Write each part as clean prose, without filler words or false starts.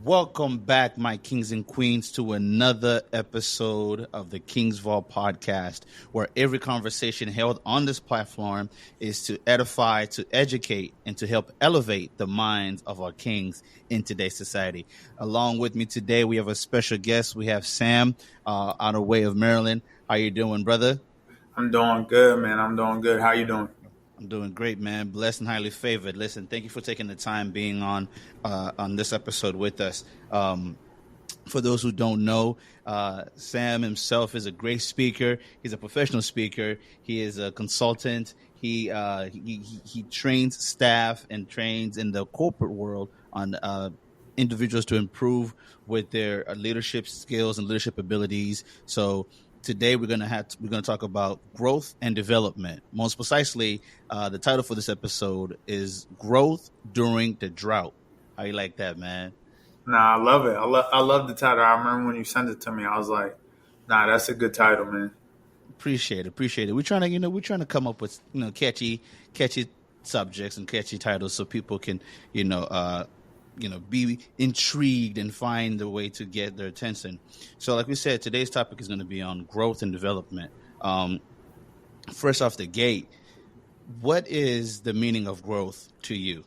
Welcome back, my kings and queens, to another episode of the King's Vault podcast, where every conversation held on this platform is to edify, to educate, and to help elevate the minds of our kings in today's society. Along with me today, we have a special guest. We have Sam, out of way of Maryland. How you doing, brother? I'm doing good, man. I'm doing good. How you doing? I'm doing great, man. Blessed and highly favored. Listen, thank you for taking the time being on this episode with us. For those who don't know, Sam himself is a great speaker. He's a professional speaker. He is a consultant. He trains staff and trains in the corporate world on individuals to improve with their leadership skills and leadership abilities. So today we're gonna talk about growth and development. Most precisely, the title for this episode is "Growth During the Drought." How you like that, man? Nah, I love it. I love the title. I remember when you sent it to me. I was like, nah, that's a good title, man. Appreciate it. We're trying to come up with catchy subjects and catchy titles so people can be intrigued and find a way to get their attention. So, like we said, today's topic is going to be on growth and development. First off the gate, what is the meaning of growth to you?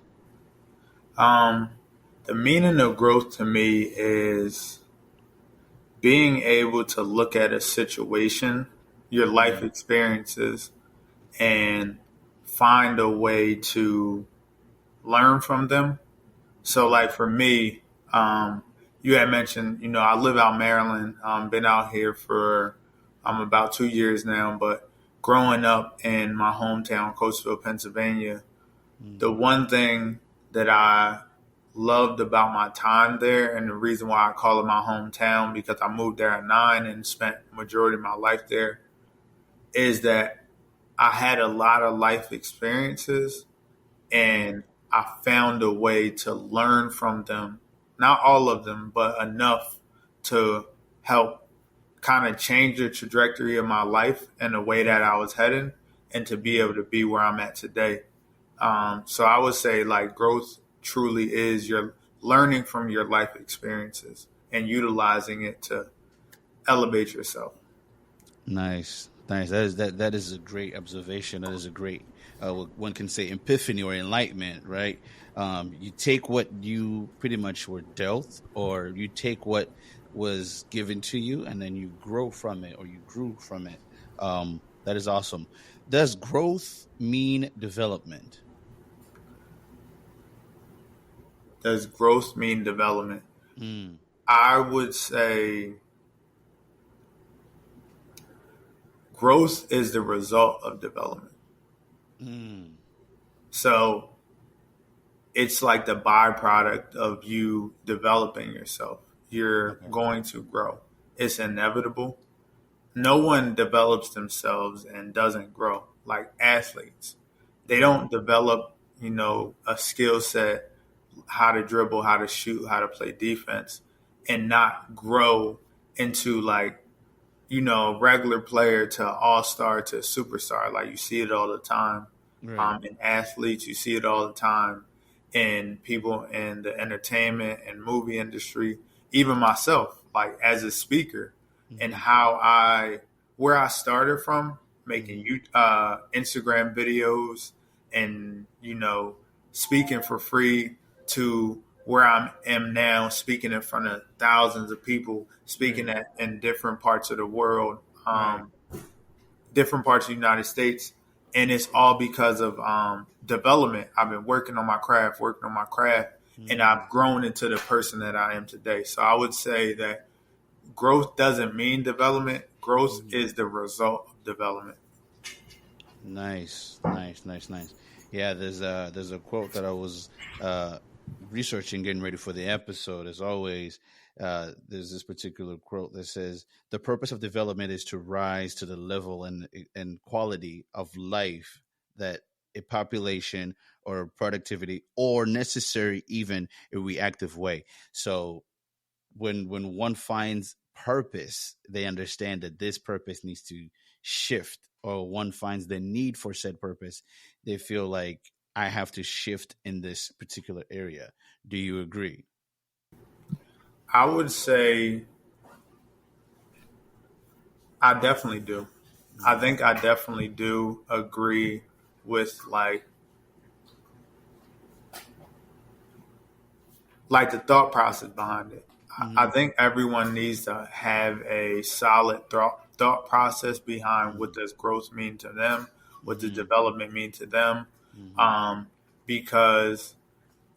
The meaning of growth to me is being able to look at a situation, your life experiences, and find a way to learn from them. So, like for me, you had mentioned, I live out in Maryland. Been out here for about 2 years now. But growing up in my hometown, Coatesville, Pennsylvania, the one thing that I loved about my time there, and the reason why I call it my hometown, because I moved there at 9 and spent the majority of my life there, is that I had a lot of life experiences and I found a way to learn from them. Not all of them, but enough to help kind of change the trajectory of my life and the way that I was heading, and to be able to be where I'm at today. So I would say, like, growth truly is your learning from your life experiences and utilizing it to elevate yourself. Nice. That is a great observation. That is a great, one can say, epiphany or enlightenment, right? You take what you pretty much were dealt, or you take what was given to you, and then you grow from it, or you grew from it. That is awesome. Does growth mean development? Does growth mean development? Mm. I would say growth is the result of development. Mm. So it's like the byproduct of you developing yourself. You're going to grow. It's inevitable. No one develops themselves and doesn't grow. Like athletes, they don't develop, a skill set, how to dribble, how to shoot, how to play defense, and not grow into, like, regular player to all-star to superstar. Like, you see it all the time. Right. In athletes, you see it all the time in people in the entertainment and movie industry, even myself, like as a speaker, and where I started from, making Instagram videos and, speaking for free, to where I am now, speaking in front of thousands of people, speaking in different parts of the world, different parts of the United States. And it's all because of development. I've been working on my craft, and I've grown into the person that I am today. So I would say that growth doesn't mean development. Growth is the result of development. Nice. Yeah, there's a quote that I was researching, getting ready for the episode. As always, there's this particular quote that says, "The purpose of development is to rise to the level and quality of life that a population or productivity or necessary, even a reactive way." So when one finds purpose, they understand that this purpose needs to shift, or one finds the need for said purpose, they feel like I have to shift in this particular area. Do you agree? I would say I definitely do. I Mm-hmm. think I definitely do agree with like the thought process behind it. I Mm-hmm. think everyone needs to have a solid thought process behind what does growth mean to them, what does Mm-hmm. development mean to them, Mm-hmm. um, because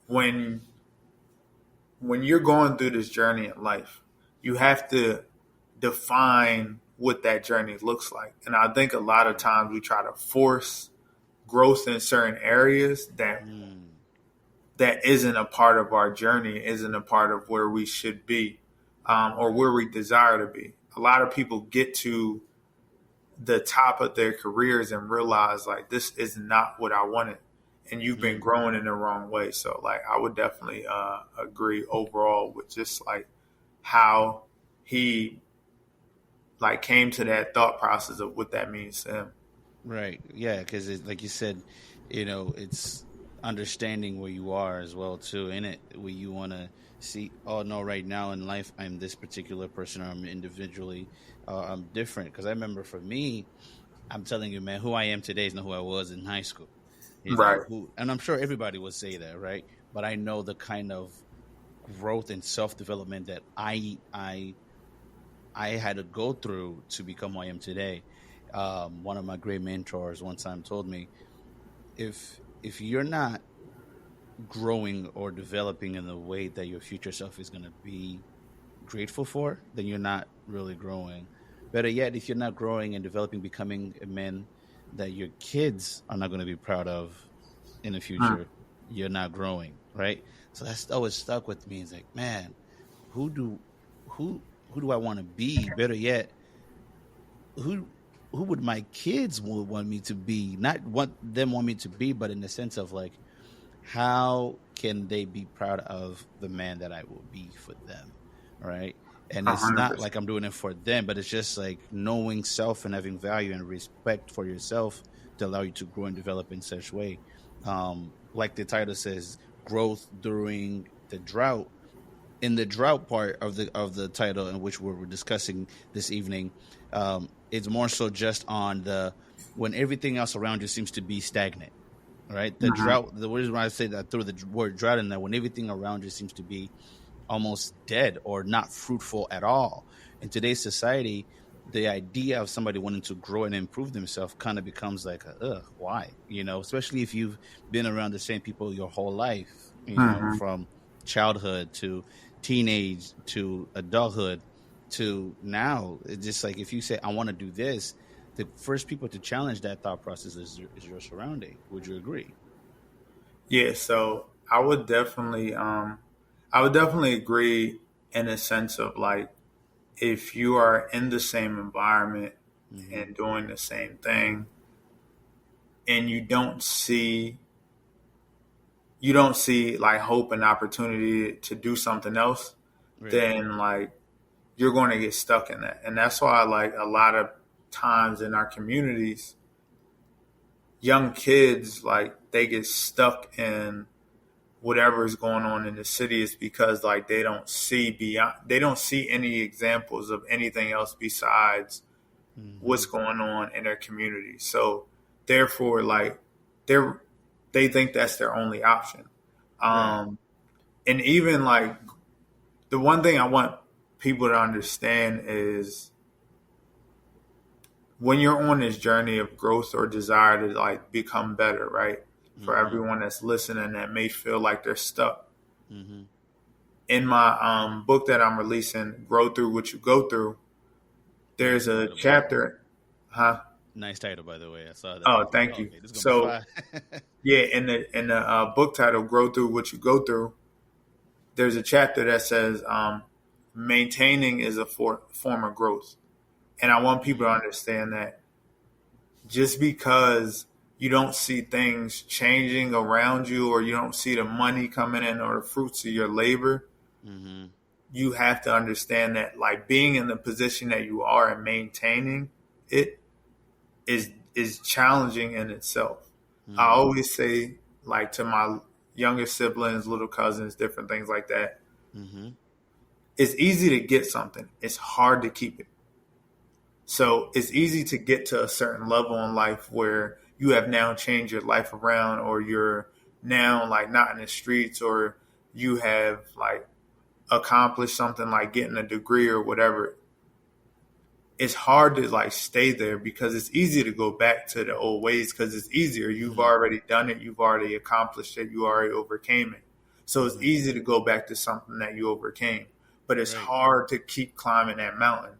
when when you're going through this journey in life, you have to define what that journey looks like. And I think a lot of Right. times we try to force growth in certain areas Mm. that isn't a part of our journey, isn't a part of where we should be, or Right. where we desire to be. A lot of people get to the top of their careers and realize like this is not what I wanted, and you've been Mm. growing in the wrong way. So like I would definitely agree overall with just like how he like came to that thought process of what that means to him. Right. Yeah, because like you said, it's understanding where you are as well too. In it, where you want to see. Oh no, right now in life, I'm this particular person, or I'm individually, I'm different. Because I remember for me, I'm telling you, man, who I am today is not who I was in high school. Right. And I'm sure everybody would say that, right? But I know the kind of growth and self development that I had to go through to become who I am today. One of my great mentors one time told me, if you're not growing or developing in the way that your future self is going to be grateful for, then you're not really growing. Better yet, if you're not growing and developing, becoming a man that your kids are not going to be proud of in the Mm. future, you're not growing, right? So that's always stuck with me. It's like, man, who do who do I want to be? Better yet, who who would my kids want me to be? Not what them want me to be, but in the sense of like, how can they be proud of the man that I will be for them, right? And it's not 100%. like I'm doing it for them, but it's just like knowing self and having value and respect for yourself to allow you to grow and develop in such way. Like the title says, growth during the drought. In the drought part of the title, in which we're discussing this evening, it's more so just on the when everything else around you seems to be stagnant, right? The Hmm. drought. The reason why I say that through the word drought in there, when everything around you seems to be almost dead or not fruitful at all. In today's society, the idea of somebody wanting to grow and improve themselves kind of becomes like, ugh, why? Especially if you've been around the same people your whole life, Hmm. from childhood to teenage to adulthood to now. It's just like if you say, I want to do this, the first people to challenge that thought process is your surrounding. Would you agree? Yeah. So I would definitely agree in a sense of like if you are in the same environment Mm-hmm. and doing the same thing and you don't see like hope and opportunity to do something else, Right. then like you're going to get stuck in that. And that's why like a lot of times in our communities, young kids like they get stuck in whatever is going on in the city is because like they don't see any examples of anything else besides what's Mm-hmm. going on in their community. So therefore like they're they think that's their only option. Right. um and even like the one thing I want people to understand is when you're on this journey of growth or desire to like become better, right? For Mm-hmm. everyone that's listening that may feel like they're stuck, Mm-hmm. in my book that I'm releasing, Grow Through What You Go Through, there's Nice a title, by the way. chapter, huh? Nice title, by the way. I saw that. I Oh, was like, thank oh, you. okay, this is gonna be So fun. yeah, in the book title, Grow Through What You Go Through, there's a chapter that says maintaining is a form of growth, and I want people to Mm, understand that just because you don't see things changing around you or you don't see the money coming in or the fruits of your labor, mm-hmm. you have to understand that like being in the position that you are and maintaining it is challenging in itself. I Mm, always say like to my younger siblings, little cousins, different things like that. mm-hmm. it's easy to get something. It's hard to keep it. So it's easy to get to a certain level in life where you have now changed your life around, or you're now like not in the streets, or you have like accomplished something like getting a degree or whatever. It's hard to like stay there because it's easy to go back to the old ways because it's easier. You've Mm-hmm. already done it. You've already accomplished it. You already overcame it. So it's Mm-hmm. easy to go back to something that you overcame. But it's Right. hard to keep climbing that mountain.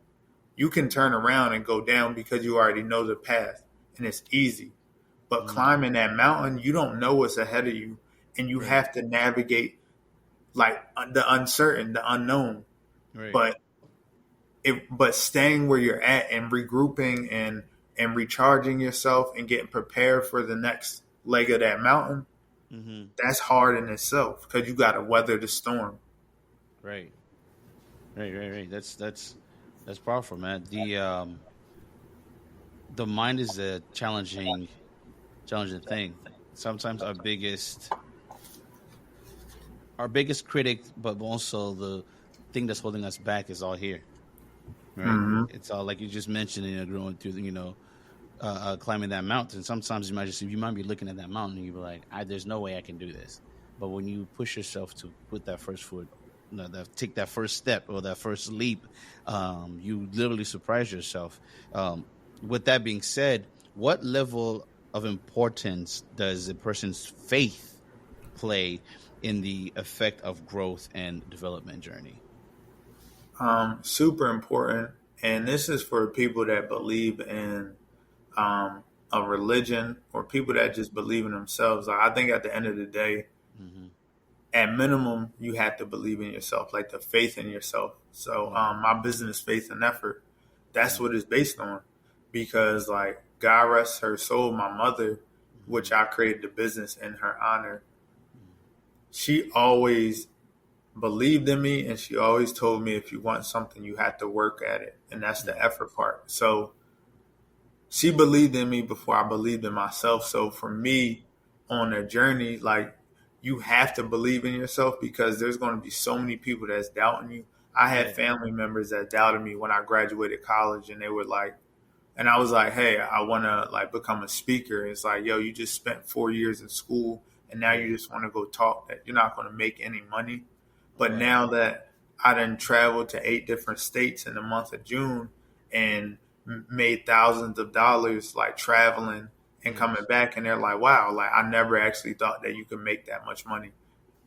You can turn around and go down because you already know the path and it's easy. But Mm-hmm. climbing that mountain, you don't know what's ahead of you. And you Right. have to navigate like the uncertain, the unknown. Right. But but staying where you're at and regrouping and recharging yourself and getting prepared for the next leg of that mountain, Mm-hmm. that's hard in itself because you got to weather the storm. Right. Right. Right. Right. That's powerful, man. The mind is a challenging thing. Sometimes our biggest critic, but also the thing that's holding us back is all here, right? Mm-hmm. It's all like you just mentioned, growing through, climbing that mountain. Sometimes you might be looking at that mountain and you be like, there's no way I can do this. But when you push yourself to put that first foot, take that first step or that first leap, you literally surprise yourself. With that being said, what level of importance does a person's faith play in the effect of growth and development journey? Super important. And this is for people that believe in a religion or people that just believe in themselves. Like, I think at the end of the day, Mm-hmm. at minimum, you have to believe in yourself, like the faith in yourself. So Yeah. my business, Faith and Effort, that's Yeah. what it's based on. Because like God rest her soul, my mother, Mm-hmm. which I created the business in her honor, she always believed in me and she always told me if you want something, you have to work at it. And that's Yeah. the effort part. So she believed in me before I believed in myself. So for me on a journey, like you have to believe in yourself because there's going to be so many people that's doubting you. I had Yeah. family members that doubted me when I graduated college and they were like, and I was like, hey, I want to like become a speaker. It's like, yo, you just spent 4 years in school and now Yeah. you just want to go talk that you're not going to make any money. But Right. now that I done traveled to 8 different states in the month of June and made thousands of dollars like traveling and coming Yes. back, and they're like, wow, like I never actually thought that you could make that much money.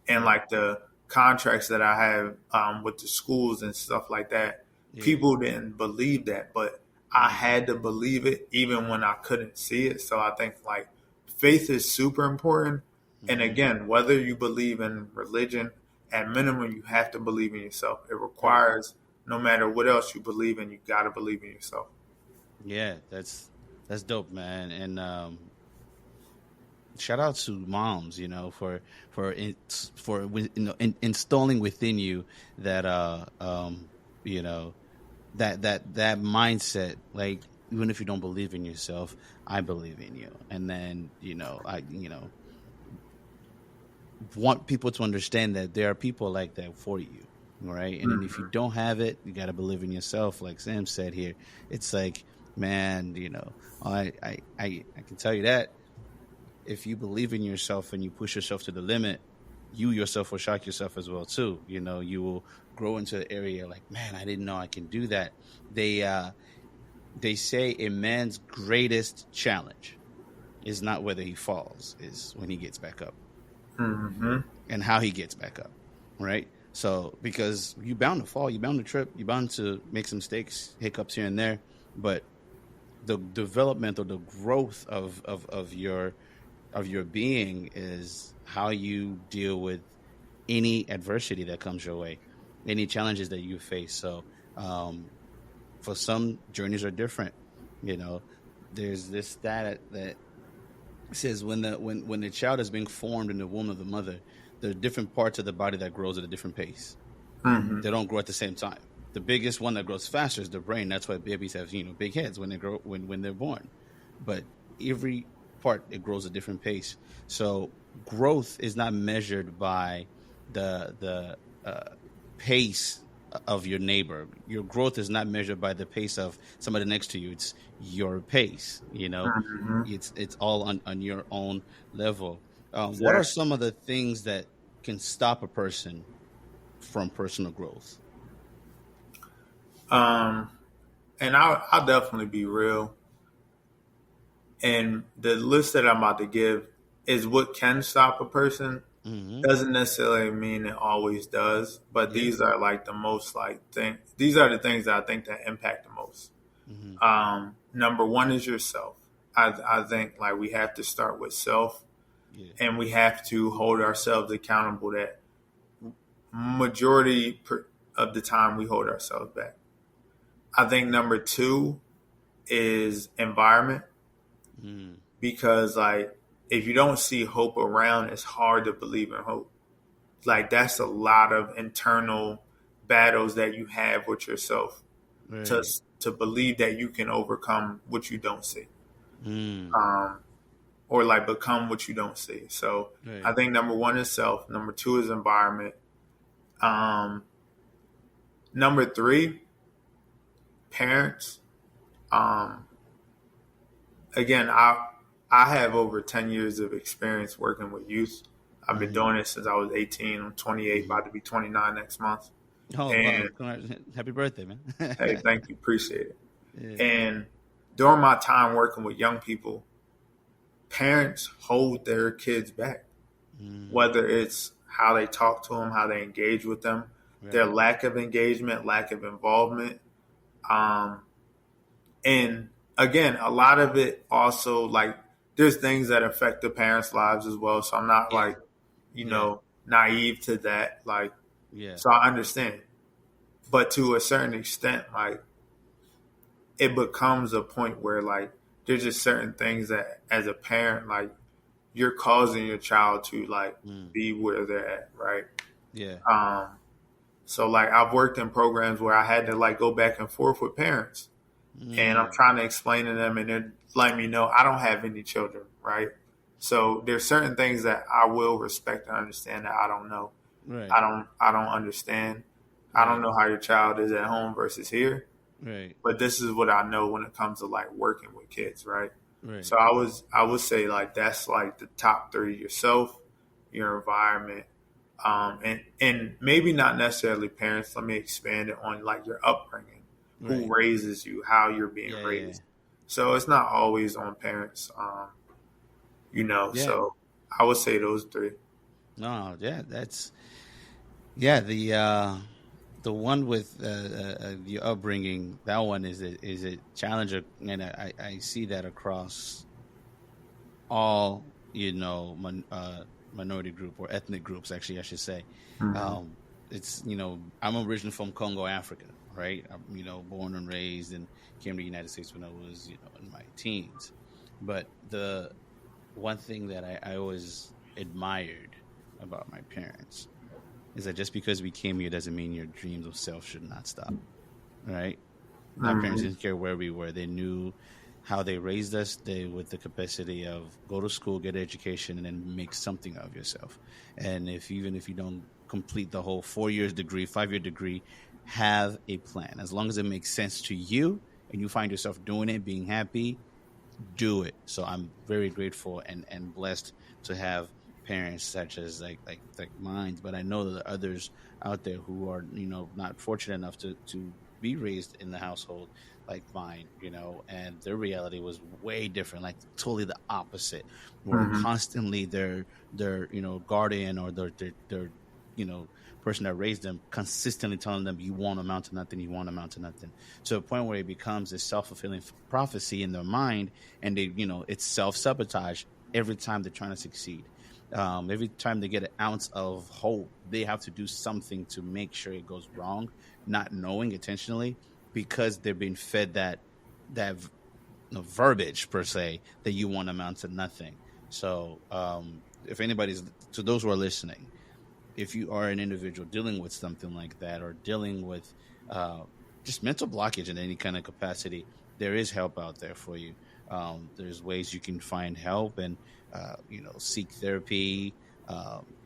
And Right. like the contracts that I have with the schools and stuff like that, Yeah. people didn't believe that, but I Mm-hmm. had to believe it even when I couldn't see it. So I think like faith is super important. And Mm-hmm. again, whether you believe in religion, at minimum, you have to believe in yourself. It Right. requires no matter what else you believe in, you got to believe in yourself. Yeah. That's dope, man. And shout out to moms, installing within you that you know that mindset. Like, even if you don't believe in yourself, I believe in you. And then I want people to understand that there are people like that for you, right? And then if you Mm-hmm. don't have it, you got to believe in yourself. Like Sam said here, it's like, man, I can tell you that if you believe in yourself and you push yourself to the limit, you yourself will shock yourself as well too. You will grow into the area like, man, I didn't know I can do that. They say a man's greatest challenge is not whether he falls, is when he gets back up Mm-hmm. and how he gets back up, right? So because you bound to fall, you bound to trip, you bound to make some mistakes, hiccups here and there, but the development or the growth of your being is how you deal with any adversity that comes your way, any challenges that you face. So, for some, journeys are different. You know, there's this stat that says when the child is being formed in the womb of the mother, there are different parts of the body that grows at a different pace. Mm-hmm. They don't grow at the same time. The biggest one that grows faster is the brain. That's why babies have big heads when they grow when they're born. But every part, it grows at a different pace. So growth is not measured by the pace of your neighbor. Your growth is not measured by the pace of somebody next to you. It's your pace. Hmm. It's all on your own level. What are Exactly. some of the things that can stop a person from personal growth? Um, and I'll definitely be real. And the list that I'm about to give is what can stop a person. Hmm. Doesn't necessarily mean it always does, but Yeah. these are like the most like thing. These are the things that I think that impact the most. Hmm. Number one is yourself. I think like we have to start with self, Yeah. and we have to hold ourselves accountable. That of the time we hold ourselves back. I think number two is environment, Mm. because like if you don't see hope around, it's hard to believe in hope. Like that's a lot of internal battles that you have with yourself to Right. to believe that you can overcome what you don't see, Mm. um, or like become what you don't see. So I Right. think number one is self. Number two is environment. Um, Number three, parents. Um, Again, I have over 10 years of experience working with youth. I've been Hmm. doing it since I was 18. I'm 28, Hmm. about to be 29 next month. Oh wow! And Happy birthday, man! hey, thank you, appreciate it. Yeah. And during my time working with young people, parents hold their kids back, Mm. whether it's how they talk to them, how they engage with them, their Right. lack of engagement, lack of involvement. Um, and again, a lot of it also like there's things that affect the parents' lives as well. So I'm not Yeah. like, Yeah. naive to that. Like, Yeah. so I understand. But to a certain extent, like it becomes a point where like there's just certain things that as a parent, like you're causing your child to like Mm. be where they're at, right? Yeah. Um, so like I've worked in programs where I had to like go back and forth with parents, and I'm Mm. trying to explain to them, and they're letting me know I don't have any children, right? So there's certain things that I will respect and understand that I don't know. Right. I don't understand. I don't Right. know how your child is at home versus here, Right. but this is what I know when it comes to like working with kids, right? Right. So I would say like that's like the top three: yourself, your environment, and maybe not necessarily parents. Let me expand it on like your upbringing, who Right. raises you, how you're being Yeah. Yeah. raised. So it's not always on parents, Yeah. So I would say those three. No. Yeah. That's yeah. The one with the upbringing. That one is a challenger, and I see that across all minority group or ethnic groups. Actually, I should say. Mm-hmm. Um, it's I'm originally from Congo, Africa, right? I'm born and raised and came to the United States when I was in my teens. But the one thing that I always admired about my parents is that just because we came here doesn't mean your dreams of self should not stop, right? My parents Mm-hmm. didn't care where we were. They knew how they raised us. They with the capacity of go to school, get an education, and then make something of yourself. And even if you don't complete the whole 4 years degree, 5 year degree, have a plan. As long as it makes sense to you and you find yourself doing it, being happy, do it. So I'm very grateful and blessed to have parents such as like mine. But I know that there are others out there who are not fortunate enough to be raised in the household like mine, and their reality was way different, like totally the opposite. Where Mm-hmm. constantly their guardian or their you know person that raised them consistently telling them you won't amount to nothing, you won't amount to nothing, to a point where it becomes a self-fulfilling prophecy in their mind, and they it's self-sabotage every time they're trying to succeed. Every time they get an ounce of hope, they have to do something to make sure it goes wrong, not knowing intentionally, because they're being fed that verbiage per se that you won't amount to nothing. So if anybody's to those who are listening, if you are an individual dealing with something like that or dealing with uh, just mental blockage in any kind of capacity, there is help out there for you. There's ways you can find help and seek therapy,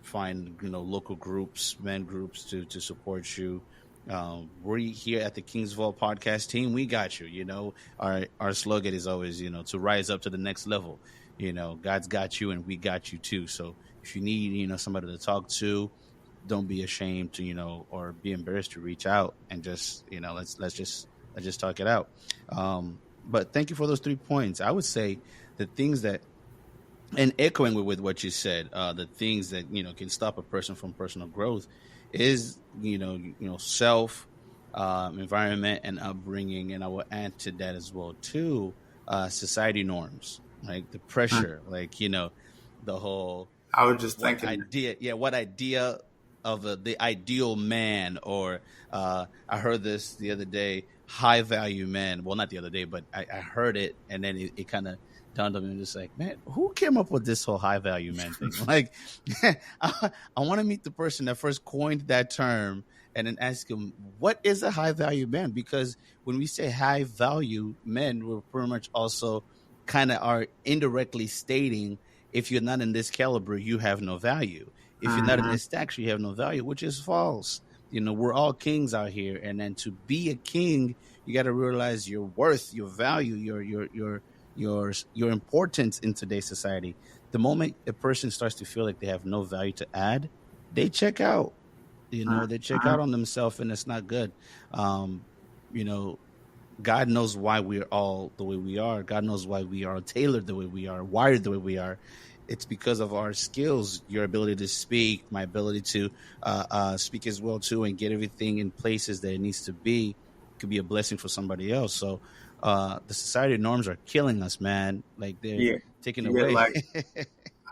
find local groups, men groups to support you. We here at the Kingsville podcast team, we got you. Our slogan is always, to rise up to the next level. God's got you, and we got you too. So if you need, somebody to talk to, don't be ashamed to, or be embarrassed to reach out and just, let's just talk it out. But thank you for those 3 points. I would say the things that, and echoing with what you said, the things that can stop a person from personal growth is self, environment, and upbringing, and I will add to that as well too, society norms, like the pressure, like the whole I was just what thinking, idea, yeah, what idea of the ideal man, or I heard this the other day, high value man. Well, not the other day, but I heard it, and then it kind of dawned on me, just like, man, who came up with this whole high value man thing? Like, I want to meet the person that first coined that term, and then ask him, what is a high value man? Because when we say high value men, we're pretty much also kind of are indirectly stating, if you're not in this caliber, you have no value. If you're not in mhm, this stature, you have no value, which is false. We're all kings out here, and then to be a king, you got to realize your worth, your value, your importance in today's society. The moment a person starts to feel like they have no value to add, they check out. They check mhm. out on themselves, and it's not good. Um, you know, God knows why we're all the way we are. God knows why we are tailored the way we are, wired the way we are. It's because of our skills, your ability to speak, my ability to speak as well too, and get everything in places that it needs to be. Could be a blessing for somebody else. So the society norms are killing us, man. Like they're Yeah, taking yeah. away. Like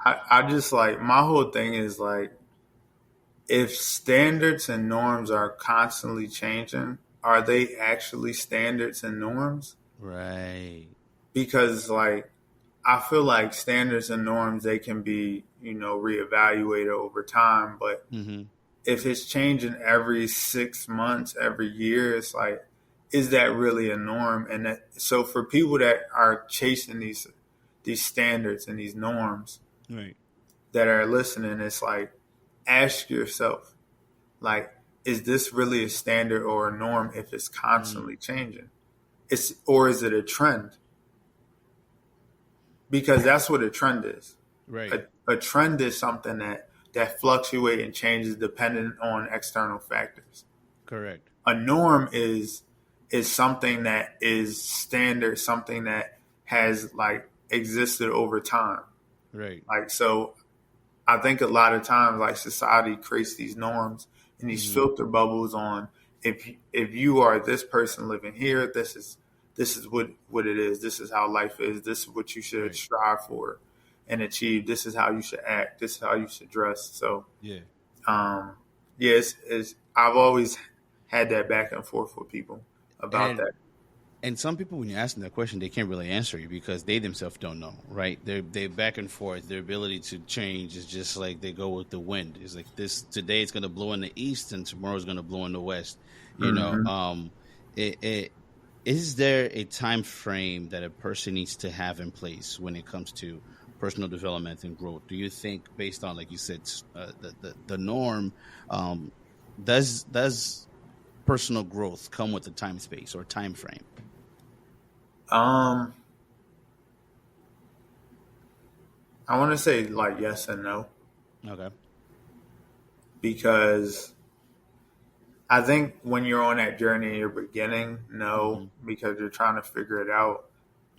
I just like my whole thing is like if standards and norms are constantly changing, are they actually standards and norms? Right. Because like I feel like standards and norms they can be reevaluated over time, but Hmm. if it's changing every 6 months, every year, it's like, is that really a norm? And that so for people that are chasing these standards and these norms Right. that are listening, it's like ask yourself, like, is this really a standard or a norm if it's Mm. constantly changing? It's or is it a trend? Because that's what a trend is. Right. A trend is something that fluctuates and changes depending on external factors. Correct. A norm is something that is standard, something that has like existed over time. Right. Like so I think a lot of times like society creates these norms and these Hmm. filter bubbles on if you are this person living here, this is what it is. This is how life is. This is what you should Right. strive for and achieve. This is how you should act. This is how you should dress. So Yeah. um yeah, it's I've always had that back and forth with people about And that. and some people, when you ask them that question, they can't really answer you because they themselves don't know, right? They're back and forth. Their ability to change is just like they go with the wind. It's like this today it's going to blow in the east, and tomorrow is going to blow in the west. You know, Hmm. it is there a time frame that a person needs to have in place when it comes to personal development and growth? Do you think, based on, like you said, the norm, um, does personal growth come with a time space or time frame? Um, I want to say like yes and no Okay. because I think when you're on that journey in your beginning, no, Hmm. because you're trying to figure it out,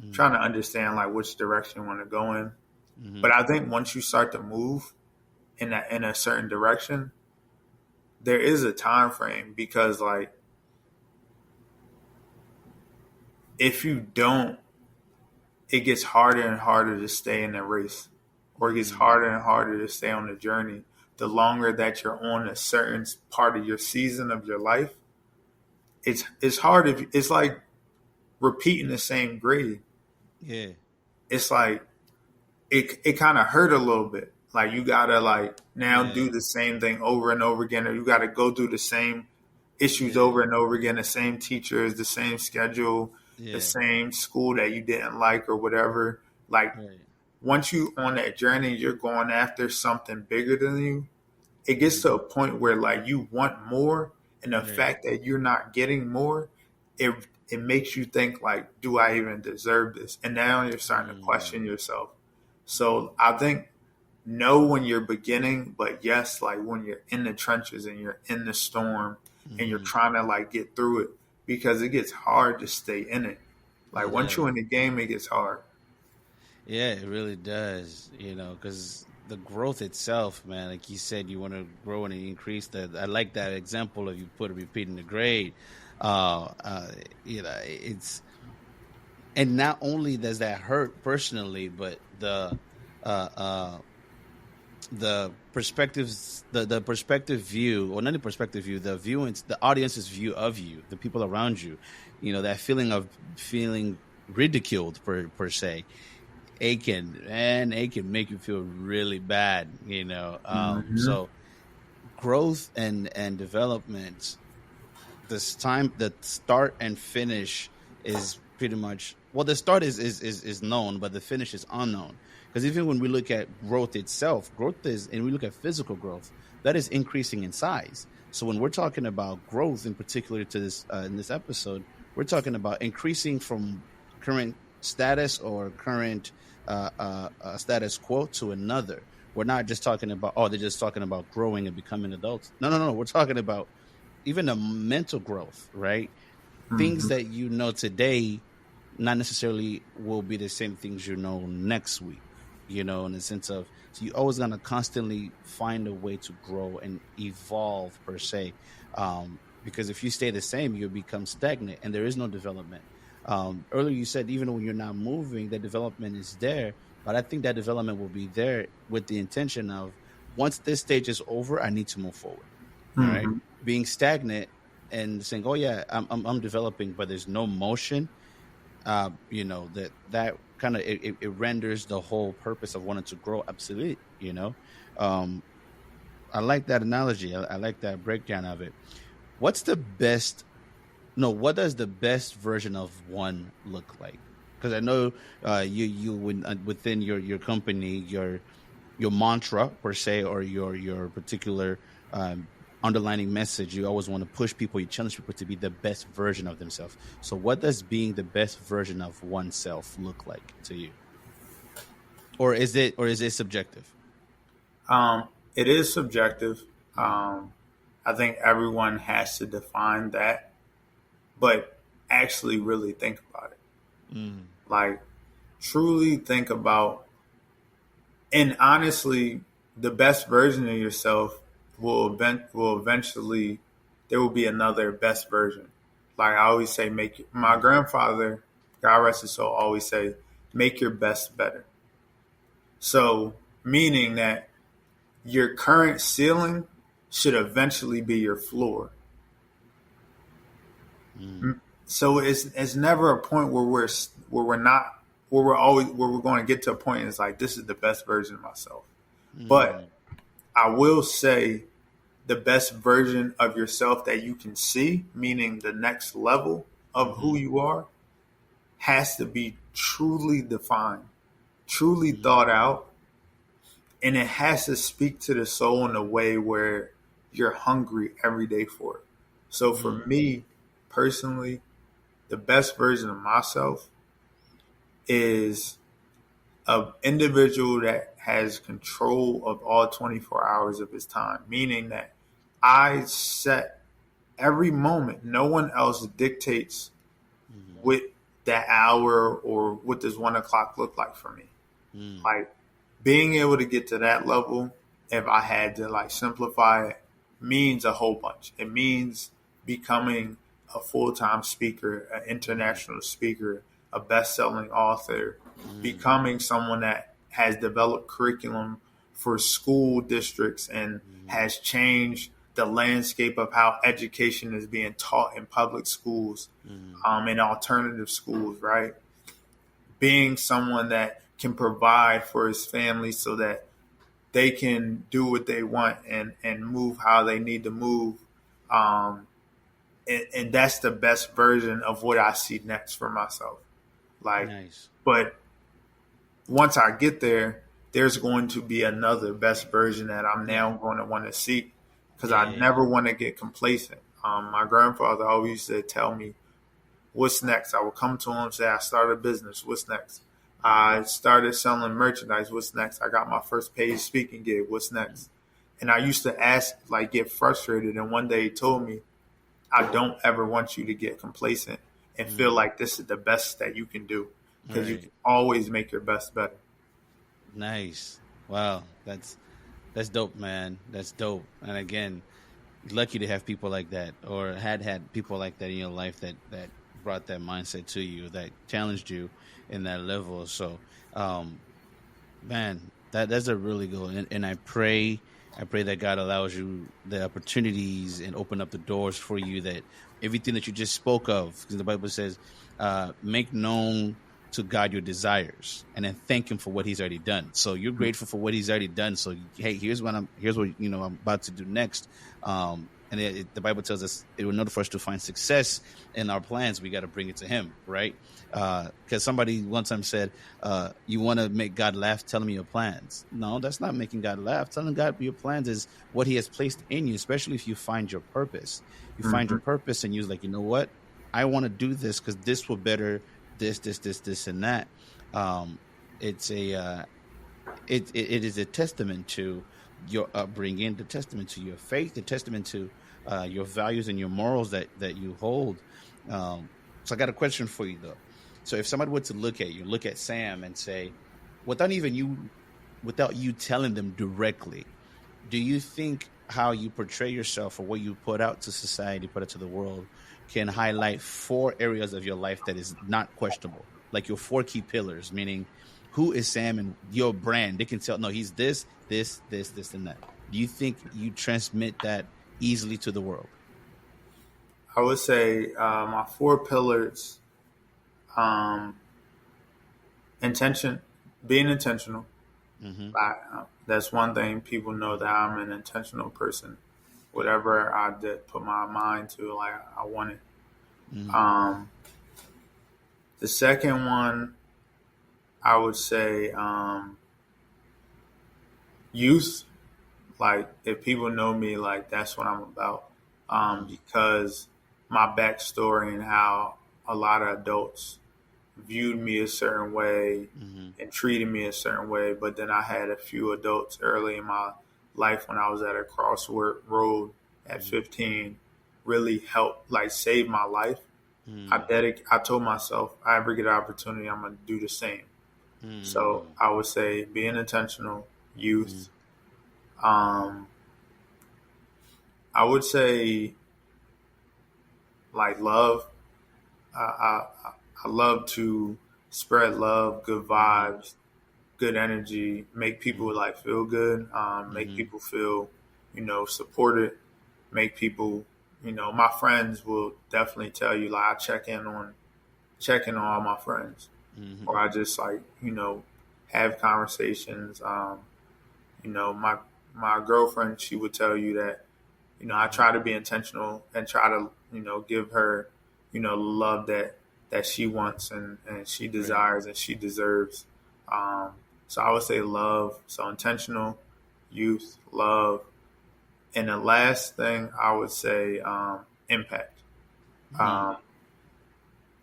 Hmm. trying to understand like which direction you want to go in. Hmm. But I think once you start to move in a certain direction, there is a time frame because like if you don't, it gets harder and harder to stay in the race, or it gets Mm. harder and harder to stay on the journey. The longer that you're on a certain part of your season of your life, it's hard. It's like repeating the same grade. Yeah. It's like it kind of hurt a little bit. Like you gotta like now Yeah. do the same thing over and over again, or you gotta go through the same issues Yeah. over and over again, the same teachers, the same schedule, the Yeah. same school that you didn't like or whatever. Like Right. once you on that journey, you're going after something bigger than you. It gets to Mm. a point where like you want more, And the Right. fact that you're not getting more, it it makes you think like, do I even deserve this? And now you're starting to Mm, question yourself. So I think know when you're beginning, but yes, like when you're in the trenches and you're in the storm and you're hmm. trying to like get through it, because it gets hard to stay in it. Like It once you're does. in the game, it gets hard. Yeah, it really does. Because the growth itself, man, like you said, you want to grow and increase. That I like that example of you put repeating the grade. Uh, uh, it's and not only does that hurt personally, but uh, uh, the perspectives, the perspective view, or not the perspective view, the audience's view of you, the people around you, that feeling of feeling ridiculed per se, it can make you feel really bad. Hmm. So growth and development, this time the start and finish is pretty much, well, the start is known, but the finish is unknown. Because even when we look at growth itself, and we look at physical growth, that is increasing in size. So when we're talking about growth in particular to this in this episode, we're talking about increasing from current status or current status quo to another. We're not just talking about, oh, they're just talking about growing and becoming adults. No, no, no, we're talking about even a mental growth, right? Things Hmm. that you know today not necessarily will be the same things next week, in the sense of, so you always gonna constantly find a way to grow and evolve per se. Because if you stay the same, you'll become stagnant and there is no development. Earlier you said even when you're not moving, the development is there, but I think that development will be there with the intention of, once this stage is over, I need to move forward. All right. Hmm. Being stagnant and saying, "Oh yeah, I'm developing," but there's no motion. That kind of it renders the whole purpose of wanting to grow obsolete. Um, I like that analogy. I like that breakdown of it. What's the best? No, what does the best version of one look like? Because I know within your company, your mantra per se, or your particular underlining message, you always want to push people, you challenge people to be the best version of themselves. So what does being the best version of oneself look like to you? Or is it subjective? It is subjective. Mm, Um, I think everyone has to define that, but actually really think about it. mm, Like truly think about, and honestly, the best version of yourself will eventually, there will be another best version. Like I always say, my mm, grandfather, God rest his soul, always say, make your best better. So meaning that your current ceiling should eventually be your floor. mm, So it's never a point where we're not, where we're going to get to a point and it's like, this is the best version of myself. But mm, I will say the best version of yourself that you can see, meaning the next level of who mhm, you are, has to be truly defined, truly mm, thought out, and it has to speak to the soul in a way where you're hungry every day for it. So for mm, me personally, the best version of myself is an individual that has control of all 24 hours of his time, meaning that I set every moment. No one else dictates mhm, what that hour or what does 1 o'clock look like for me. mm, Like being able to get to that level, if I had to like simplify it, means a whole bunch. It means becoming a full time speaker, an mhm, international speaker, a best selling author, mm, becoming someone that has developed curriculum for school districts and mhm, has changed the landscape of how education is being taught in public schools, mhm, in alternative schools, right? Being someone that can provide for his family so that they can do what they want and move how they need to move. Um, and that's the best version of what I see next for myself. Like, nice. but once I get there, there's going to be another best version that I'm Yeah. now going to want to seek because Yeah, I yeah, yeah. never want to get complacent. My grandfather always used to tell me, "What's next?" I would come to him and say, "I started a business. What's next? I started selling merchandise. What's next? I got my first paid speaking gig. What's next?" And I used to ask, like, get frustrated. And one day he told me, "I don't ever want you to get complacent and feel like this is the best that you can do, because you Right. can always make your best better." Nice. Wow. That's dope, man. That's dope. And again, lucky to have people like that, or had people like that in your life that brought that mindset to you, that challenged you in that level. So, um, man, that's a really good one. And I pray that God allows you the opportunities and open up the doors for you, that everything that you just spoke of, because the Bible says, make known to God your desires, and then thank Him for what He's already done. So you're grateful for what He's already done. So hey, here's what I'm about to do next. And the Bible tells us, in order for us to find success in our plans, we got to bring it to Him, right? Because somebody one time said, "You want to make God laugh? Tell Him your plans." No, that's not making God laugh. Telling God your plans is what He has placed in you, especially if you find your purpose. You find your Hmm. purpose, and you're like, you know what? I want to do this because this will better this, and that. Um, it's a it is a testament to your upbringing, the testament to your faith, the testament to your values and your morals that you hold. So I got a question for you though. So if somebody were to look at Sam and say, without even you, without you telling them directly, do you think how you portray yourself or what you put out to society, put out to the world, can highlight four areas of your life that is not questionable? Like your four key pillars, meaning who is Sam and your brand. They can tell, no, he's this, and that. Do you think you transmit that easily to the world? I would say my four pillars: um, intention, being intentional. Mm-hmm. That's one thing people know, that I'm an intentional person. Whatever I did put my mind to, like, I want it. Mm-hmm. Um, the second one, I would say youth. Like, if people know me, like, that's what I'm about. Because my backstory and how a lot of adults viewed me a certain way Mm-hmm. and treated me a certain way. But then I had a few adults early in my life when I was at a crossroad at Mm-hmm. 15 really helped, like, save my life. Mm-hmm. I told myself, I ever get an opportunity, I'm going to do the same. So Mm-hmm. I would say being intentional, Mm-hmm. youth. Um, I would say, like, love. I love to spread love, good Mm-hmm. vibes, good energy, make people, like, feel good, make Mm-hmm. people feel, supported, make people, my friends will definitely tell you, like, I check in on all my friends, Mm-hmm. or I just, like, have conversations. My girlfriend, she would tell you that, I Mm-hmm. try to be intentional and try to, give her, the love that she wants and she Right. desires and she deserves. Um, so I would say love. So intentional, youth, love. And the last thing I would say, impact. Mm-hmm. Um,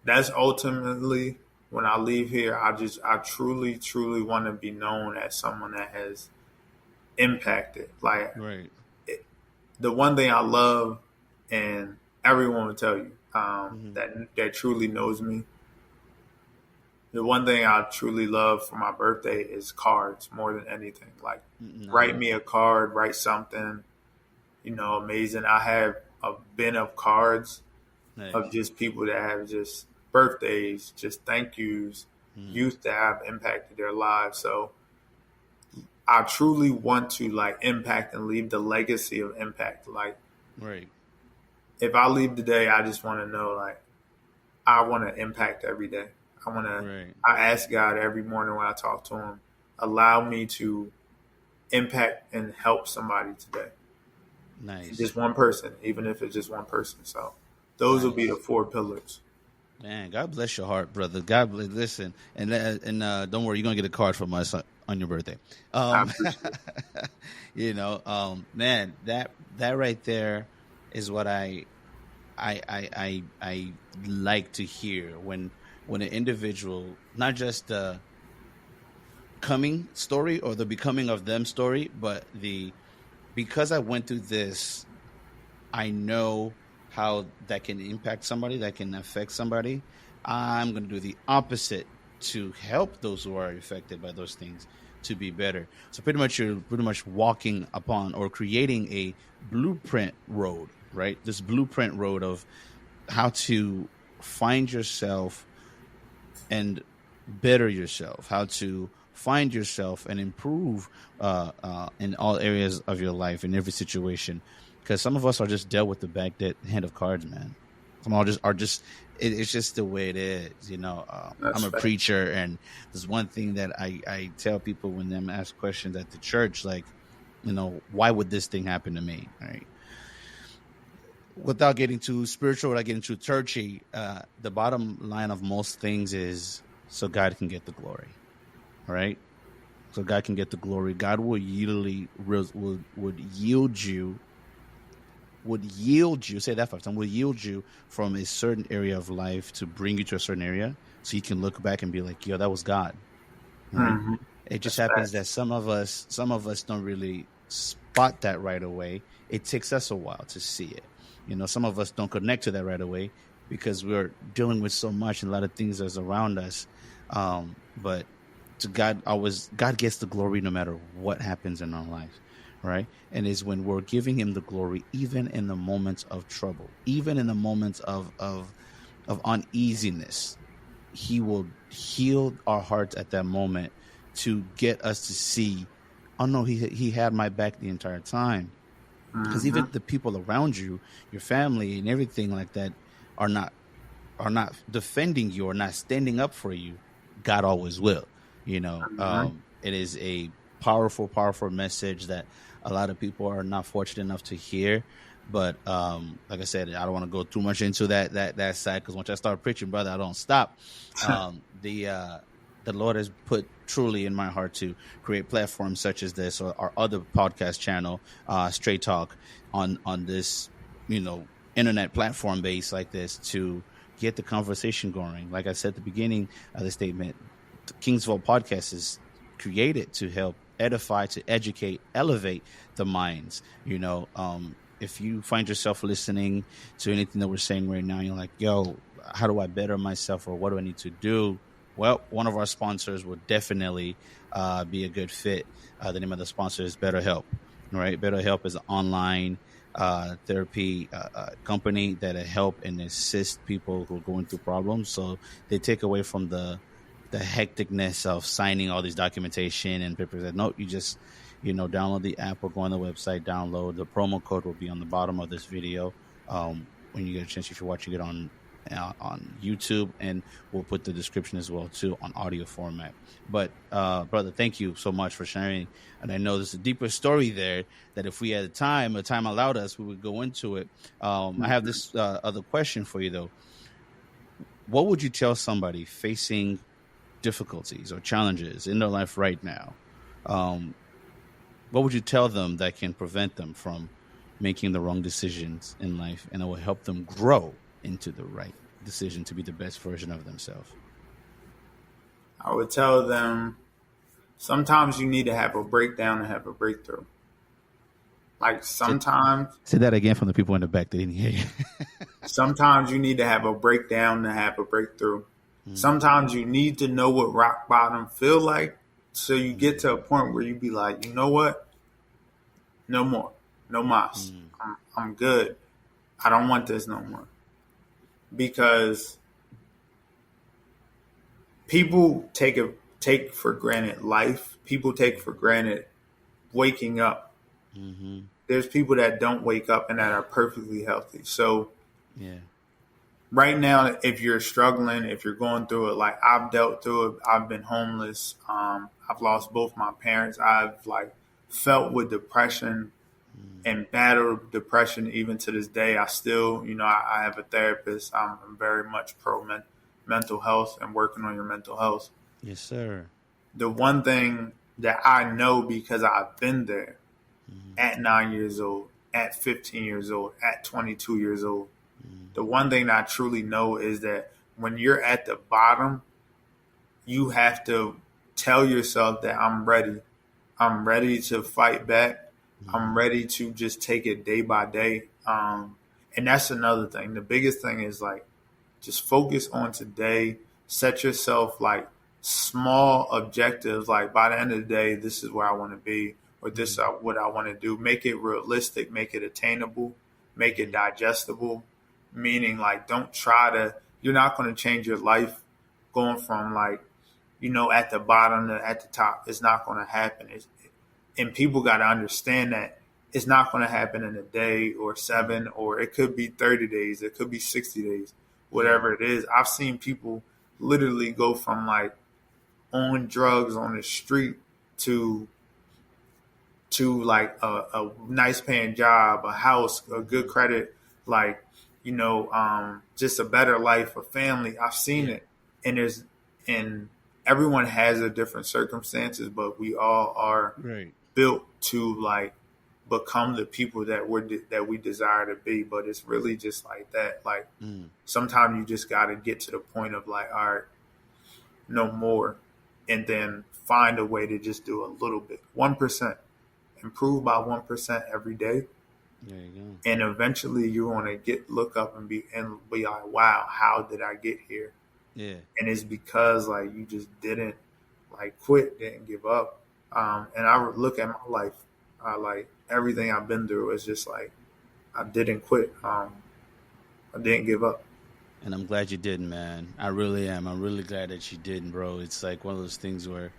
that's ultimately, when I leave here, I truly, truly want to be known as someone that has impacted. Like, Right. the one thing I love, and everyone will tell you, Mm-hmm. that truly knows me. The one thing I truly love for my birthday is cards more than anything. Like, write me Nice. a card, write something, amazing. I have a bin of cards of Nice. just people that have just birthdays, just thank yous, Mm-hmm. youth that have impacted their lives. So I truly want to, like, impact and leave the legacy of impact. Like, Right. if I leave today, I just want to know, like, I want to impact every day. I want to. Right. I ask God every morning when I talk to Him, allow me to impact and help somebody today, Nice. just one person, even if it's just one person. So those will be the Nice. four pillars. Man, God bless your heart, brother. God bless. Listen, and don't worry, you're gonna get a card from us on your birthday. I Um, appreciate it. man, that right there is what I I like to hear when an individual, not just the coming story or the becoming of them story, but the because I went through this, I know how that can impact somebody, that can affect somebody. I'm going to do the opposite to help those who are affected by those things to be better. So pretty much you're pretty much walking upon or creating a blueprint road, right? This blueprint road of how to find yourself and better yourself, how to find yourself and improve in all areas of your life in every situation. Because some of us are just dealt with the hand of cards, man. Some all just are just. It's just the way it is, you know. I'm a fair. preacher, and there's one thing that I tell people when them ask questions at the church, like, you know, why would this thing happen to me, right? Without getting too spiritual, without getting too churchy, the bottom line of most things is so God can get the glory, right? So God can get the glory. God will would yield you, say that first time, would yield you from a certain area of life to bring you to a certain area, so you can look back and be like, yo, that was God, right? Mm-hmm. It just That's happens fact. that some of us don't really spot that right away. It takes us a while to see it. You know, some of us don't connect to that right away because we're dealing with so much and a lot of things that's around us. But to God gets the glory no matter what happens in our lives, right? And is when we're giving Him the glory, even in the moments of trouble, even in the moments of uneasiness, He will heal our hearts at that moment to get us to see, oh no, he had my back the entire time. Because Mm-hmm. even the people around you, your family and everything like that, are not defending you or not standing up for you. God always will. You know, Mm-hmm. it is a powerful message that a lot of people are not fortunate enough to hear. But like I said, I don't want to go too much into that side, because once I start preaching, brother, I don't stop. The Lord has put truly in my heart to create platforms such as this or our other podcast channel, Straight Talk, on this, you know, internet platform base like this, to get the conversation going. Like I said at the beginning of the statement, the Kingsville podcast is created to help edify, to educate, elevate the minds. You know, if you find yourself listening to anything that we're saying right now, you're like, yo, how do I better myself, or what do I need to do? Well, one of our sponsors would definitely be a good fit. The name of the sponsor is BetterHelp. Right, BetterHelp is an online therapy company that help and assist people who are going through problems. So they take away from the hecticness of signing all these documentation and papers. That no, you just, you know, download the app or go on the website, download. The promo code will be on the bottom of this video. When you get a chance, if you're watching it on YouTube, and we'll put the description as well too on audio format. But brother, thank you so much for sharing. And I know there's a deeper story there that if we had time, or time allowed us, we would go into it. I have this other question for you though. What would you tell somebody facing difficulties or challenges in their life right now? Um, what would you tell them that can prevent them from making the wrong decisions in life, and it will help them grow into the right decision to be the best version of themselves? I would tell them sometimes you need to have a breakdown to have a breakthrough. Like Say, say that again from the people in the back. They didn't hear you. sometimes you need to have a breakdown to have a breakthrough. Mm, Sometimes you need to know what rock bottom feel like, so you get mm, to a point where you be like, you know what? No more. No mas. mm, I'm good. I don't want this no more. Because people take for granted life. People take for granted waking up. mm-hmm. There's people that don't wake up and that are perfectly healthy. So Yeah. right now, if you're struggling, if you're going through it, like I've dealt through it, I've been homeless. I've lost both my parents. I've like felt with depression Mm, and battled depression even to this day. I still, I have a therapist. I'm very much pro mental health and working on your mental health. yes, sir. The one thing that I know, because I've been there Mm, at 9 years old, at 15 years old, at 22 years old, The one thing I truly know is that when you're at the bottom, you have to tell yourself that I'm ready. I'm ready to fight back. I'm ready to just take it day by day. And that's another thing. The biggest thing is like just focus on today. Set yourself like small objectives. Like by the end of the day, this is where I want to be, or this is what I want to do. Make it realistic. Make it attainable. Make it digestible. Meaning like don't try to. You're not going to change your life going from like at the bottom to at the top. It's not going to happen. And people got to understand that it's not going to happen in a day or 7, or it could be 30 days. It could be 60 days, whatever it is. I've seen people literally go from like on drugs on the street to like a nice paying job, a house, a good credit, like, just a better life, a family. I've seen it. And everyone has their different circumstances, but we all are built to like become the people that we desire to be. But it's really just like that. Like sometimes you just got to get to the point of like, all right, no more, and then find a way to just do a little bit, 1%, improve by 1% every day. There you go. And eventually you're going to look up and be like, wow, how did I get here? Yeah. And it's because like you just didn't like quit, didn't give up. And I look at my life, like everything I've been through is just like I didn't quit. I didn't give up. And I'm glad you didn't, man. I really am. I'm really glad that you didn't, bro. It's like one of those things where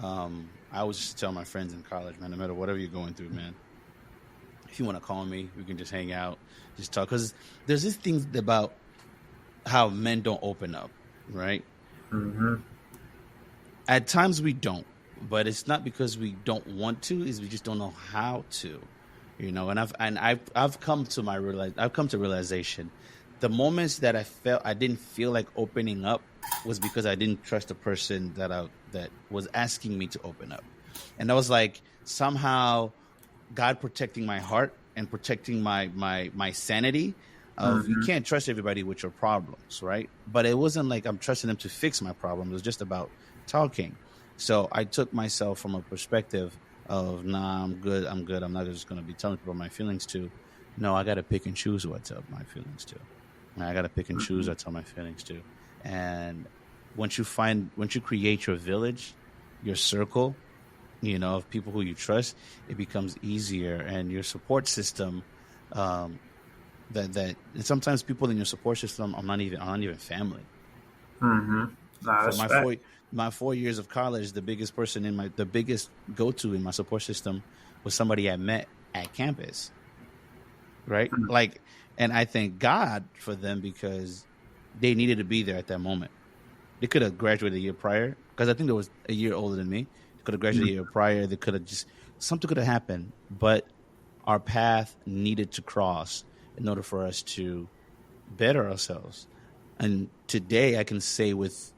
I always just tell my friends in college, man, no matter whatever you're going through, man, if you want to call me, we can just hang out, just talk. Because there's this thing about how men don't open up, right? Mm-hmm. At times we don't, but it's not because we don't want to; is we just don't know how to, And I've come to realization. The moments that I felt I didn't feel like opening up was because I didn't trust the person that was asking me to open up, and that was like somehow God protecting my heart and protecting my sanity. You can't trust everybody with your problems, right? But it wasn't like I'm trusting them to fix my problem. It was just about talking. So I took myself from a perspective of, nah, I'm good. I'm not just going to be telling people my feelings to. No, I got to pick and choose who I tell my feelings to. I got to pick and choose who I tell my feelings to. And once you create your village, your circle, of people who you trust, it becomes easier. And your support system, that sometimes people in your support system are not even family. Mm-hmm. Nah, so my 4 years of college, the biggest go-to in my support system was somebody I met at campus, right? Mm-hmm. Like, and I thank God for them because they needed to be there at that moment. They could have graduated a year prior, because I think they was a year older than me. They could have graduated a year prior. They could have something could have happened, but our path needed to cross in order for us to better ourselves. And today I can say with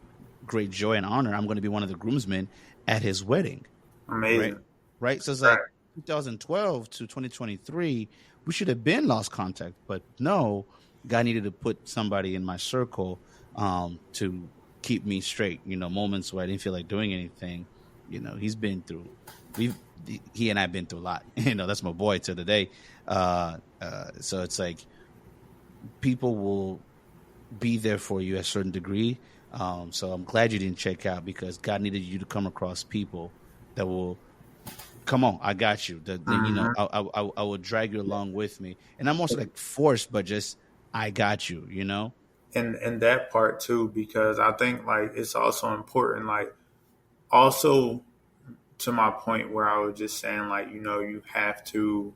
great joy and honor, I'm going to be one of the groomsmen at his wedding. Amazing. Right? So it's like 2012 to 2023, we should have been lost contact. But no, God needed to put somebody in my circle to keep me straight. Moments where I didn't feel like doing anything. He's been through. He and I've been through a lot. That's my boy to the day. So it's like people will be there for you at a certain degree. So I'm glad you didn't check out, because God needed you to come across people that will come on. I got you. I will drag you along with me, and I'm also like forced, but just I got you. And that part too, because I think like it's also important, like also to my point where I was just saying like, you have to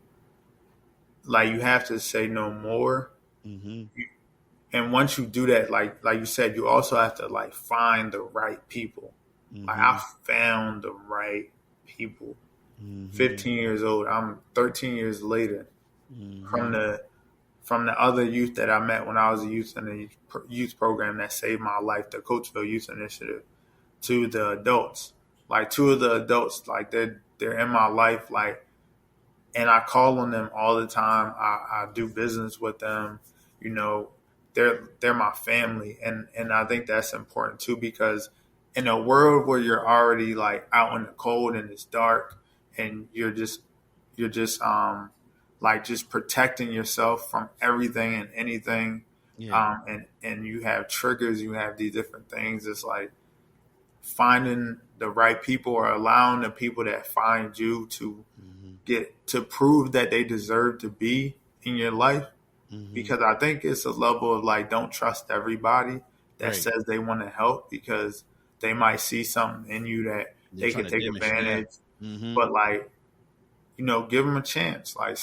say no more. Mm-hmm. And once you do that, like you said, you also have to like find the right people. Mm-hmm. Like I found the right people. 15 years old, I'm 13 years later. From the other youth that I met when I was a youth in the youth program that saved my life, the Coachville Youth Initiative, to the adults. Like 2 of the adults, like they're in my life, like, and I call on them all the time. I do business with them, you know, they're my family, and I think that's important too, because in a world where you're already like out in the cold and it's dark, and you're just like just protecting yourself from everything and anything, Yeah. and you have triggers, you have these different things. It's like finding the right people, or allowing the people that find you to Mm-hmm. get to prove that they deserve to be in your life. Mm-hmm. Because I think it's a level of like, don't trust everybody that Right. says they want to help, because they might see something in you that They're they trying could to take diminish. Yeah. advantage. Mm-hmm. But like, give them a chance. Like,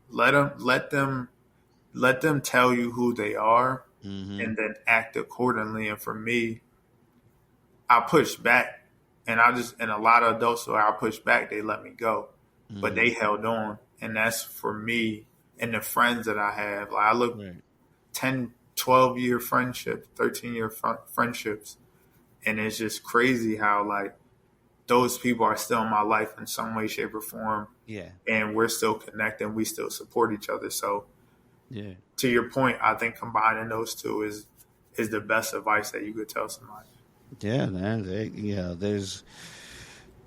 let them tell you who they are, Mm-hmm. and then act accordingly. And for me, I pushed back, and a lot of adults who I pushed back, they let me go, but Mm-hmm. they held on, and that's for me and the friends that I have. Like, I look Right. 10, 12-year friendships, 13-year friendships, and it's just crazy how like those people are still in my life in some way, shape, or form, Yeah. and we're still connected. We still support each other. So Yeah. to your point, I think combining those two is the best advice that you could tell somebody. Yeah, man. Yeah, there's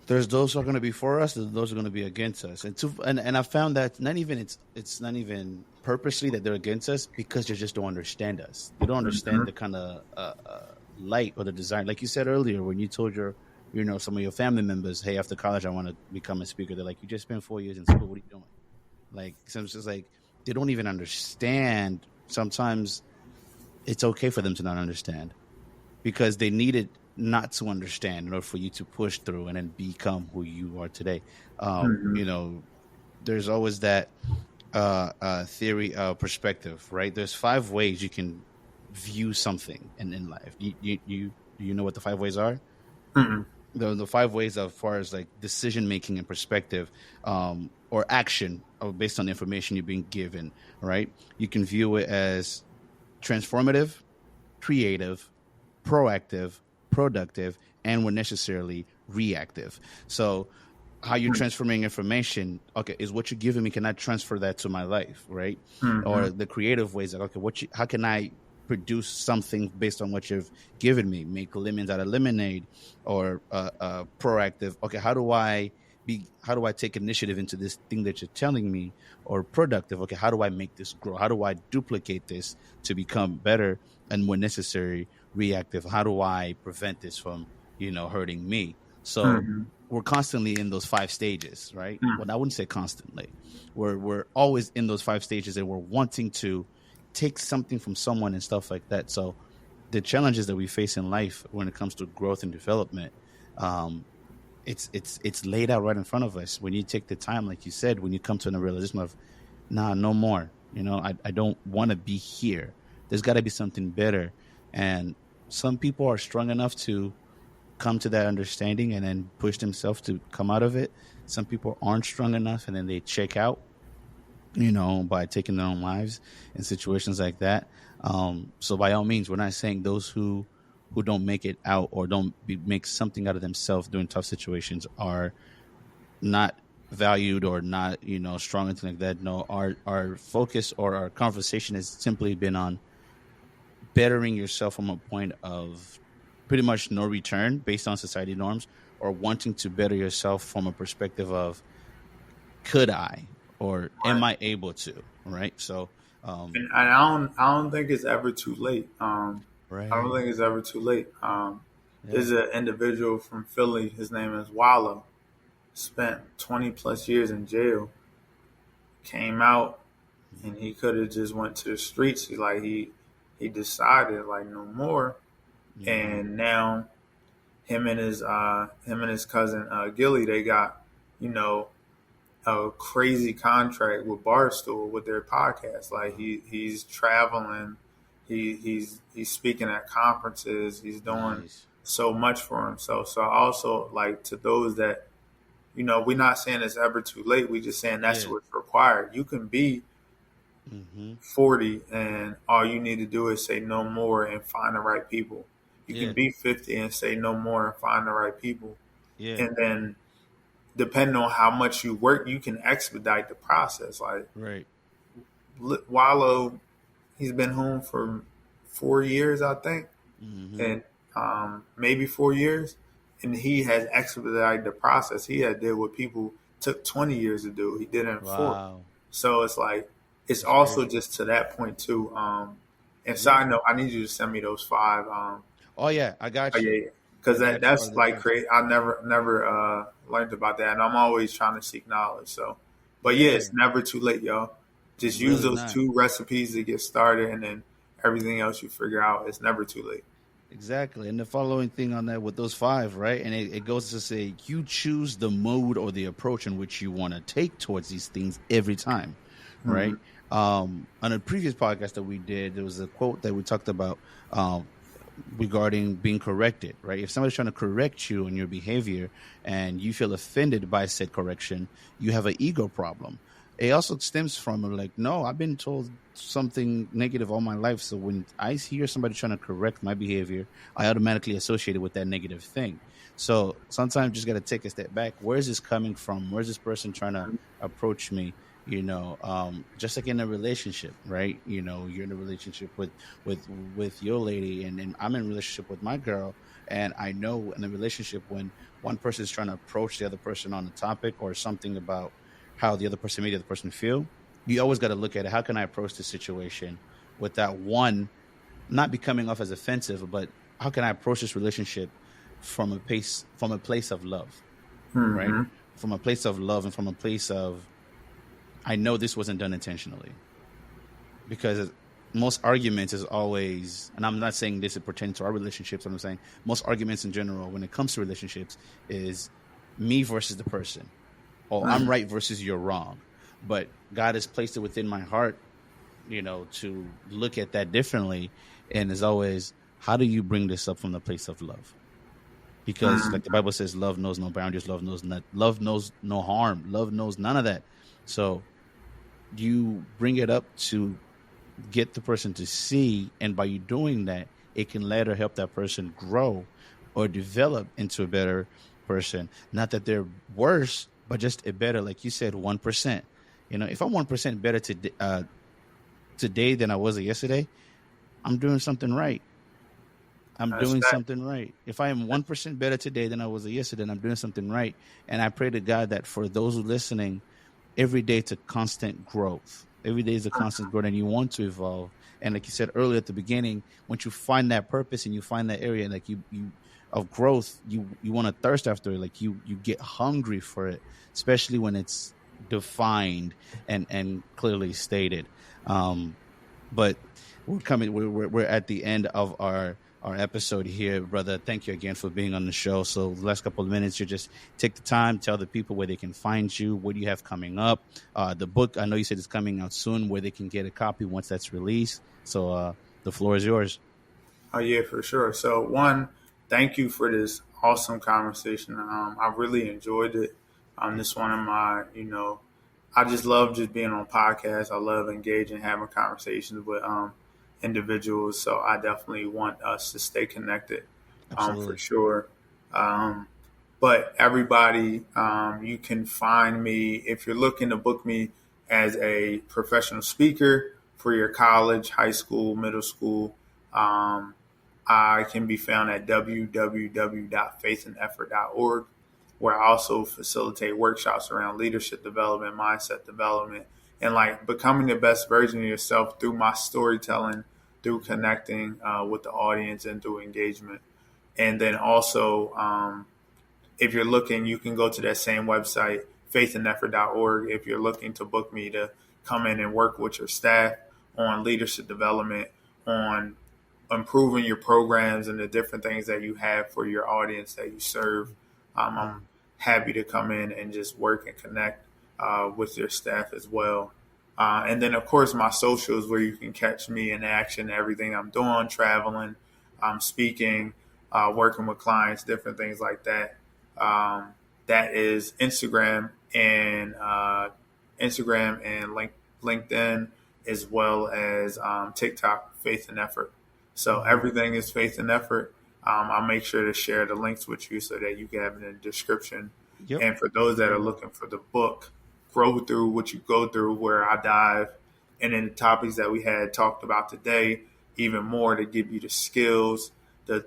those who are going to be for us, there's those who are going to be against us, and I found that not even it's not even purposely that they're against us, because they just don't understand us. They don't understand Mm-hmm. the kind of light or the design, like you said earlier when you told some of your family members, hey, after college I want to become a speaker. They're like, you just spent 4 years in school. What are you doing? Like, so it's just like they don't even understand. Sometimes it's okay for them to not understand, because they needed not to understand in order for you to push through and then become who you are today. Mm-hmm. There's always that theory perspective, right? There's 5 ways you can view something in life. Do you know what the 5 ways are? Mm-hmm. The 5 ways as far as like decision making and perspective, or action, based on the information you're being given, right? You can view it as transformative, creative, proactive, productive, and when necessarily reactive. So how you're transforming information, okay, is what you're giving me, can I transfer that to my life, right? Mm-hmm. Or the creative ways, like, okay, how can I produce something based on what you've given me, make lemons out of lemonade? Or proactive, okay, how do I take initiative into this thing that you're telling me? Or productive, okay, how do I make this grow? How do I duplicate this to become better? And when necessary, reactive, how do I prevent this from hurting me? So Mm-hmm. we're constantly in those 5 stages, right? Mm-hmm. Well, I wouldn't say constantly. We're always in those 5 stages, and we're wanting to take something from someone and stuff like that. So the challenges that we face in life when it comes to growth and development, um, it's laid out right in front of us. When you take the time, like you said, when you come to the realization of, nah, no more. I don't want to be here. There's got to be something better. And some people are strong enough to come to that understanding and then push themselves to come out of it. Some people aren't strong enough, and then they check out, by taking their own lives in situations like that. So by all means, we're not saying those who don't make it out or make something out of themselves during tough situations are not valued or not, strong, anything like that. No, our focus or our conversation has simply been on bettering yourself from a point of pretty much no return based on society norms, or wanting to better yourself from a perspective of, could I, or am Right. I able to, right? So And I don't think it's ever too late. I don't right. think it's ever too late. Yeah. There's an individual from Philly. His name is Wallow. Spent 20 plus years in jail. Came out, and he could have just went to the streets. He decided like no more. Mm-hmm. And now him and his cousin Gilly, they got you know a crazy contract with Barstool with their podcast. Like Wow. he's traveling, he's speaking at conferences, he's doing Nice. so much for himself. So I also like to those that we're not saying it's ever too late. We just saying that's Yeah. what's required. You can be Mm-hmm. 40 and all you need to do is say no more and find the right people. You can Yeah. be 50 and say no more and find the right people. Yeah. And then depending on how much you work, you can expedite the process. Like Right. Wallow, he's been home for 4 years, I think, Mm-hmm. and maybe 4 years, and he has expedited the process. He had did what people took 20 years to do. He did it in 4. Wow. So it's like it's That's also crazy. just to that point too. And Yeah. side note, I need you to send me those 5. Oh yeah, I Oh got you. yeah, because I got you for that's the like text. crazy. I never learned about that, and I'm always trying to seek knowledge. So, but yeah, Yeah, it's never too late, y'all. it's Just use really those not. 2 recipes to get started, and then everything else you figure out. It's never too late. Exactly. And the following thing on that with those five, right? And it goes to say you choose the mode or the approach in which you want to take towards these things every time, Hmm. right? On a previous podcast that we did, there was a quote that we talked about regarding being corrected, right? If somebody's trying to correct you on your behavior and you feel offended by said correction, you have an ego problem. It also stems from like, no, I've been told something negative all my life. So when I hear somebody trying to correct my behavior, I automatically associate it with that negative thing. So sometimes you just got to take a step back. Where is this coming from? Where's this person trying to approach me? Just like in a relationship, right? You're in a relationship with your lady, and I'm in a relationship with my girl, and I know in a relationship when one person is trying to approach the other person on a topic or something about how the other person made the other person feel, you always got to look at it. How can I approach the situation without one not becoming off as offensive, but how can I approach this relationship from a place of love, right? Hmm. From a place of love and from a place of I know this wasn't done intentionally because most arguments is always, and I'm not saying this pertains to our relationships. I'm saying most arguments in general, when it comes to relationships, is me versus the person. Oh, I'm right versus you're wrong. But God has placed it within my heart, to look at that differently. And as always, how do you bring this up from the place of love? Because like the Bible says, love knows no boundaries, love knows no harm, love knows none of that. So you bring it up to get the person to see, and by you doing that, it can later help that person grow or develop into a better person. Not that they're worse, but just a better, like you said, 1%. If I'm 1% better today than I was yesterday, I'm doing something right. I'm That's doing that. something right. If I am 1% better today than I was yesterday, then I'm doing something right. And I pray to God that for those who are listening, every day it's a constant growth. Every day is a constant growth, and you want to evolve. And like you said earlier at the beginning, once you find that purpose and you find that area, like you of growth, you want to thirst after it. Like you get hungry for it, especially when it's defined and clearly stated. Um, but we're at the end of our episode here, brother. Thank you again for being on the show. So the last couple of minutes, you just take the time, tell the people where they can find you, what do you have coming up. The book, I know you said it's coming out soon, where they can get a copy once that's released. So the floor is yours. Oh yeah, for sure. So one, thank you for this awesome conversation. I really enjoyed it. This one of my, I just love just being on podcasts. I love engaging, having conversations with individuals. So I definitely want us to stay connected, for Absolutely. sure. Um, but everybody, you can find me if you're looking to book me as a professional speaker for your college, high school, middle school. Um, I can be found at www.faithandeffort.org, where I also facilitate workshops around leadership development, mindset development, and like becoming the best version of yourself through my storytelling, through connecting with the audience, and through engagement. And then also, if you're looking, you can go to that same website, faithandeffort.org, if you're looking to book me to come in and work with your staff on leadership development, on improving your programs and the different things that you have for your audience that you serve. I'm Mm. happy to come in and just work and connect with your staff as well. And then, of course, my socials where you can catch me in action, everything I'm doing, traveling, speaking, working with clients, different things like that. That is Instagram and LinkedIn, as well as TikTok, Faith and Effort. So Hmm. everything is faith and effort. I'll make sure to share the links with you so that you can have it in the description. Yep. And for those that Very are well. looking for the book, Grow Through What You Go Through, where I dive and then the topics that we had talked about today, even more to give you the skills, the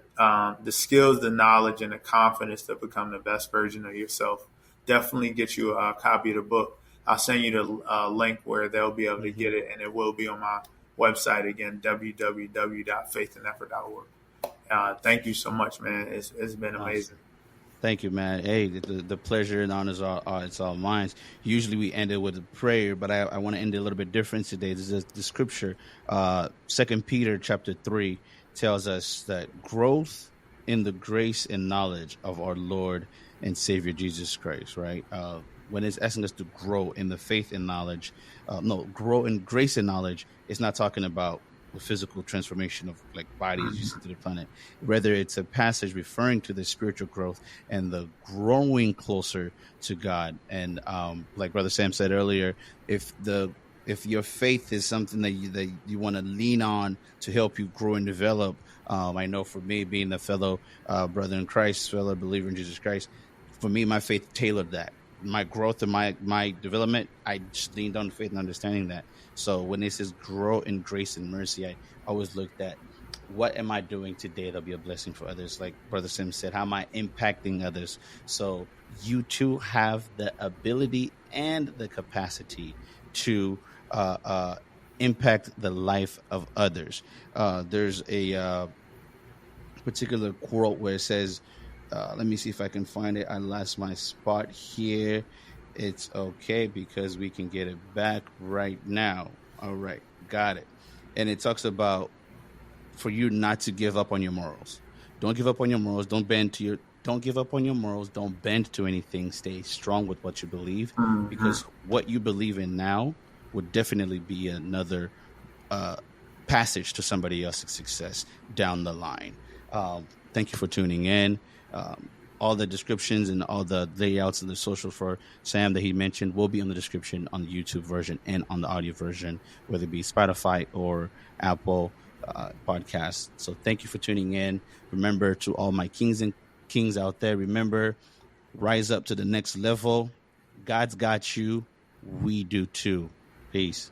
skills, the knowledge, and the confidence to become the best version of yourself. Definitely get you a copy of the book. I'll send you the link where they'll be able to get it, and it will be on my website again, www.faithandeffort.org. Thank you so much, man. It's been amazing. Thank you, man. Hey, the pleasure and honors are it's all mine. Usually we end it with a prayer, but I want to end it a little bit different today. This is the scripture. 2 Peter chapter 3 tells us that growth in the grace and knowledge of our Lord and Savior Jesus Christ, right? When it's asking us to grow in the faith and knowledge, grow in grace and knowledge, it's not talking about the physical transformation of like bodies you see to the planet. Rather, it's a passage referring to the spiritual growth and the growing closer to God. And like Brother Sam said earlier, if your faith is something that you want to lean on to help you grow and develop, I know for me, being a fellow brother in Christ, fellow believer in Jesus Christ, for me, my faith tailored that. My growth and my development, I just leaned on faith and understanding that. So when it says grow in grace and mercy, I always looked at what am I doing today that'll be a blessing for others? Like Brother Sim said, how am I impacting others? So you too have the ability and the capacity to impact the life of others. There's a particular quote where it says, let me see if I can find it. I lost my spot here. It's okay because we can get it back right now. All right, got it. And it talks about for you not to give up on your morals. Don't give up on your morals. Don't give up on your morals. Don't bend to anything. Stay strong with what you believe, because what you believe in now would definitely be another passage to somebody else's success down the line. Thank you for tuning in. All the descriptions and all the layouts and the social for Sam that he mentioned will be in the description on the YouTube version and on the audio version, whether it be Spotify or Apple podcasts. So thank you for tuning in. Remember, to all my kings and kings out there, remember, rise up to the next level. God's got you. We do too. Peace.